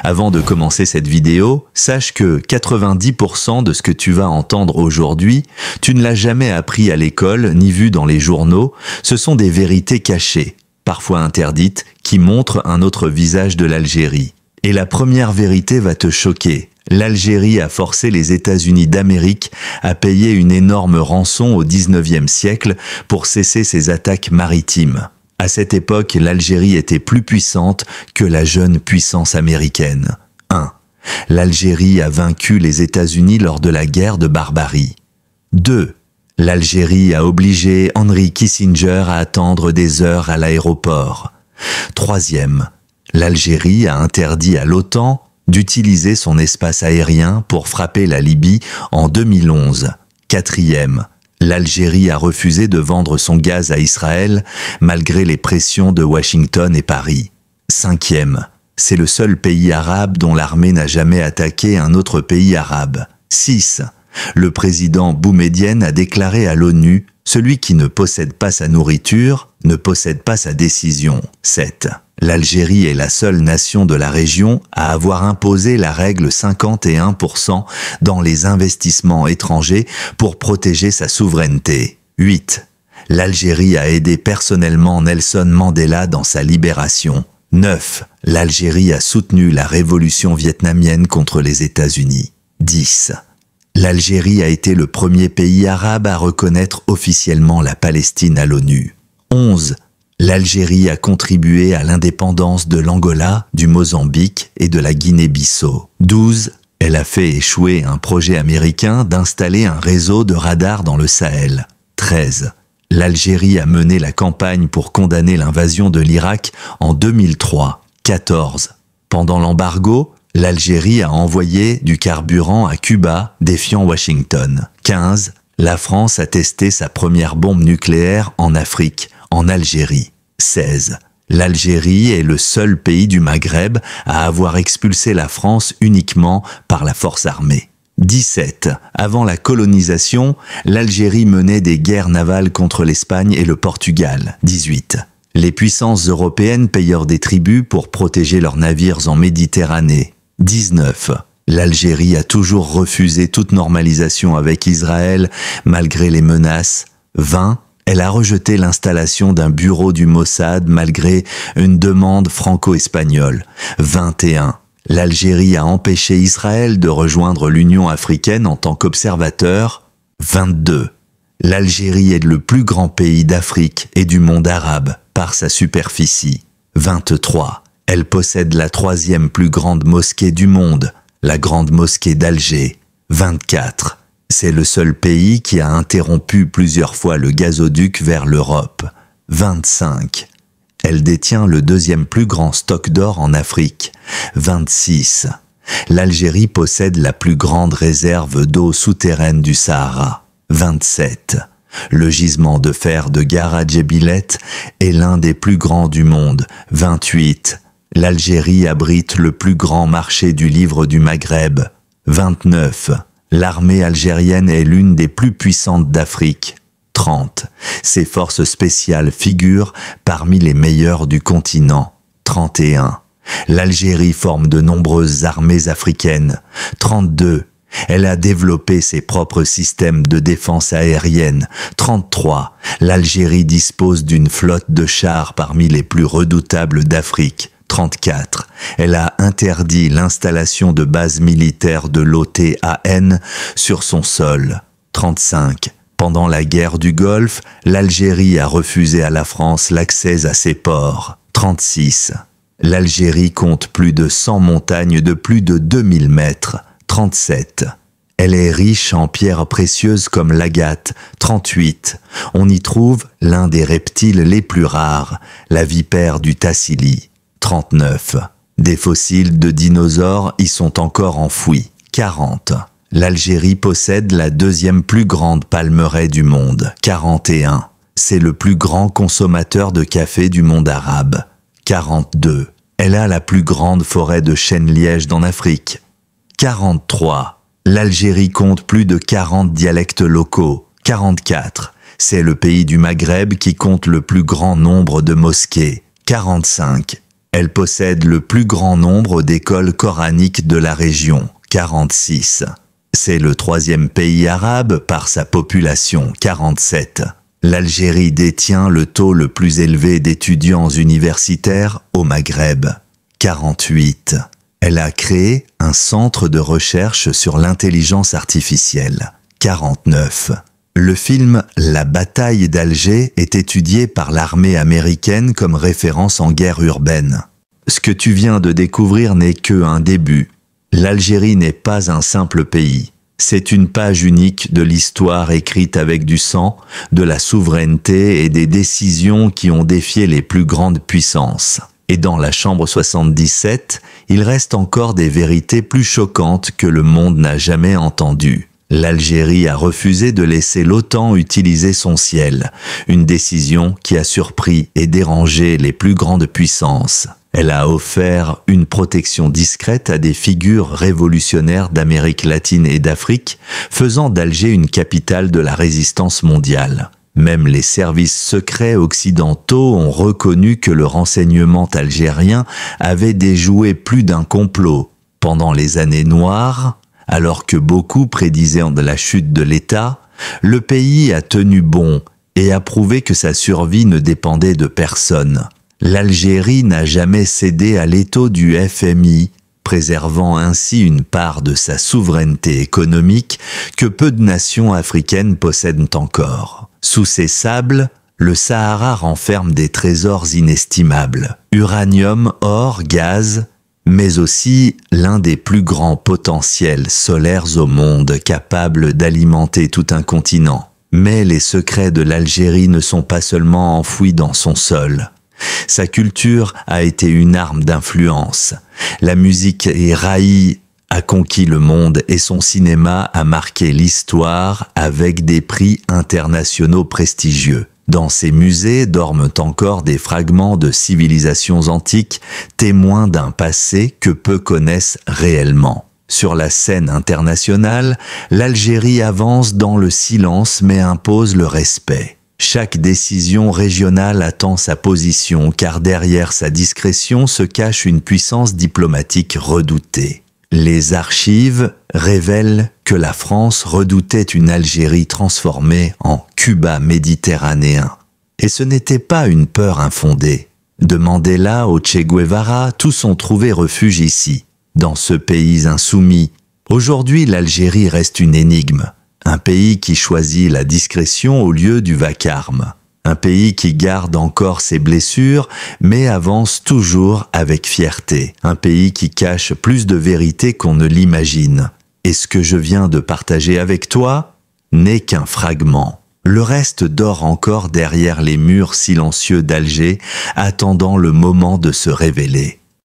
Avant de commencer cette vidéo, sache que 90% de ce que tu vas entendre aujourd'hui, tu ne l'as jamais appris à l'école ni vu dans les journaux, ce sont des vérités cachées, parfois interdites, qui montrent un autre visage de l'Algérie. Et la première vérité va te choquer. L'Algérie a forcé les États-Unis d'Amérique à payer une énorme rançon au 19e siècle pour cesser ses attaques maritimes. À cette époque, l'Algérie était plus puissante que la jeune puissance américaine. 1. L'Algérie a vaincu les États-Unis lors de la guerre de Barbarie. 2. L'Algérie a obligé Henry Kissinger à attendre des heures à l'aéroport. 3. L'Algérie a interdit à l'OTAN d'utiliser son espace aérien pour frapper la Libye en 2011. 4. L'Algérie a refusé de vendre son gaz à Israël malgré les pressions de Washington et Paris. 5. C'est le seul pays arabe dont l'armée n'a jamais attaqué un autre pays arabe. 6. Le président Boumedienne a déclaré à l'ONU « Celui qui ne possède pas sa nourriture ne possède pas sa décision ». 7. L'Algérie est la seule nation de la région à avoir imposé la règle 51% dans les investissements étrangers pour protéger sa souveraineté. 8. L'Algérie a aidé personnellement Nelson Mandela dans sa libération. 9. L'Algérie a soutenu la révolution vietnamienne contre les États-Unis. 10. L'Algérie a été le premier pays arabe à reconnaître officiellement la Palestine à l'ONU. 11. L'Algérie a contribué à l'indépendance de l'Angola, du Mozambique et de la Guinée-Bissau. 12. Elle a fait échouer un projet américain d'installer un réseau de radars dans le Sahel. 13. L'Algérie a mené la campagne pour condamner l'invasion de l'Irak en 2003. 14. Pendant l'embargo, l'Algérie a envoyé du carburant à Cuba, défiant Washington. 15. La France a testé sa première bombe nucléaire en Afrique, en Algérie. 16. L'Algérie est le seul pays du Maghreb à avoir expulsé la France uniquement par la force armée. 17. Avant la colonisation, l'Algérie menait des guerres navales contre l'Espagne et le Portugal. 18. Les puissances européennes payèrent des tributs pour protéger leurs navires en Méditerranée. 19. L'Algérie a toujours refusé toute normalisation avec Israël malgré les menaces. 20. Elle a rejeté l'installation d'un bureau du Mossad malgré une demande franco-espagnole. 21. L'Algérie a empêché Israël de rejoindre l'Union africaine en tant qu'observateur. 22. L'Algérie est le plus grand pays d'Afrique et du monde arabe par sa superficie. 23. Elle possède la 3e plus grande mosquée du monde, la Grande Mosquée d'Alger. 24. C'est le seul pays qui a interrompu plusieurs fois le gazoduc vers l'Europe. 25. Elle détient le 2e plus grand stock d'or en Afrique. 26. L'Algérie possède la plus grande réserve d'eau souterraine du Sahara. 27. Le gisement de fer de Gara Djebilet est l'un des plus grands du monde. 28. L'Algérie abrite le plus grand marché du livre du Maghreb. 29. L'armée algérienne est l'une des plus puissantes d'Afrique. 30. Ses forces spéciales figurent parmi les meilleures du continent. 31. L'Algérie forme de nombreuses armées africaines. 32. Elle a développé ses propres systèmes de défense aérienne. 33. L'Algérie dispose d'une flotte de chars parmi les plus redoutables d'Afrique. 34. Elle a interdit l'installation de bases militaires de l'OTAN sur son sol. 35. Pendant la guerre du Golfe, l'Algérie a refusé à la France l'accès à ses ports. 36. L'Algérie compte plus de 100 montagnes de plus de 2000 mètres. 37. Elle est riche en pierres précieuses comme l'agate. 38. On y trouve l'un des reptiles les plus rares, la vipère du Tassili. 39. Des fossiles de dinosaures y sont encore enfouis. 40. L'Algérie possède la 2e plus grande palmeraie du monde. 41. C'est le plus grand consommateur de café du monde arabe. 42. Elle a la plus grande forêt de chênes-lièges en Afrique. 43. L'Algérie compte plus de 40 dialectes locaux. 44. C'est le pays du Maghreb qui compte le plus grand nombre de mosquées. 45. Elle possède le plus grand nombre d'écoles coraniques de la région, 46. C'est le troisième pays arabe par sa population, 47. L'Algérie détient le taux le plus élevé d'étudiants universitaires au Maghreb, 48. Elle a créé un centre de recherche sur l'intelligence artificielle, 49. Le film La bataille d'Alger est étudié par l'armée américaine comme référence en guerre urbaine. Ce que tu viens de découvrir n'est qu'un début. L'Algérie n'est pas un simple pays. C'est une page unique de l'histoire écrite avec du sang, de la souveraineté et des décisions qui ont défié les plus grandes puissances. Et dans la chambre 77, il reste encore des vérités plus choquantes que le monde n'a jamais entendues. L'Algérie a refusé de laisser l'OTAN utiliser son ciel, une décision qui a surpris et dérangé les plus grandes puissances. Elle a offert une protection discrète à des figures révolutionnaires d'Amérique latine et d'Afrique, faisant d'Alger une capitale de la résistance mondiale. Même les services secrets occidentaux ont reconnu que le renseignement algérien avait déjoué plus d'un complot. Pendant les années noires, alors que beaucoup prédisaient la chute de l'État, le pays a tenu bon et a prouvé que sa survie ne dépendait de personne. L'Algérie n'a jamais cédé à l'étau du FMI, préservant ainsi une part de sa souveraineté économique que peu de nations africaines possèdent encore. Sous ses sables, le Sahara renferme des trésors inestimables, uranium, or, gaz, mais aussi l'un des plus grands potentiels solaires au monde capables d'alimenter tout un continent. Mais les secrets de l'Algérie ne sont pas seulement enfouis dans son sol. Sa culture a été une arme d'influence. La musique raï a conquis le monde et son cinéma a marqué l'histoire avec des prix internationaux prestigieux. Dans ces musées dorment encore des fragments de civilisations antiques, témoins d'un passé que peu connaissent réellement. Sur la scène internationale, l'Algérie avance dans le silence mais impose le respect. Chaque décision régionale attend sa position car derrière sa discrétion se cache une puissance diplomatique redoutée. Les archives révèlent que la France redoutait une Algérie transformée en Cuba méditerranéen. Et ce n'était pas une peur infondée. De Mandela au Che Guevara, tous ont trouvé refuge ici, dans ce pays insoumis. Aujourd'hui, l'Algérie reste une énigme. Un pays qui choisit la discrétion au lieu du vacarme. Un pays qui garde encore ses blessures, mais avance toujours avec fierté. Un pays qui cache plus de vérité qu'on ne l'imagine. Et ce que je viens de partager avec toi n'est qu'un fragment. Le reste dort encore derrière les murs silencieux d'Alger, attendant le moment de se révéler.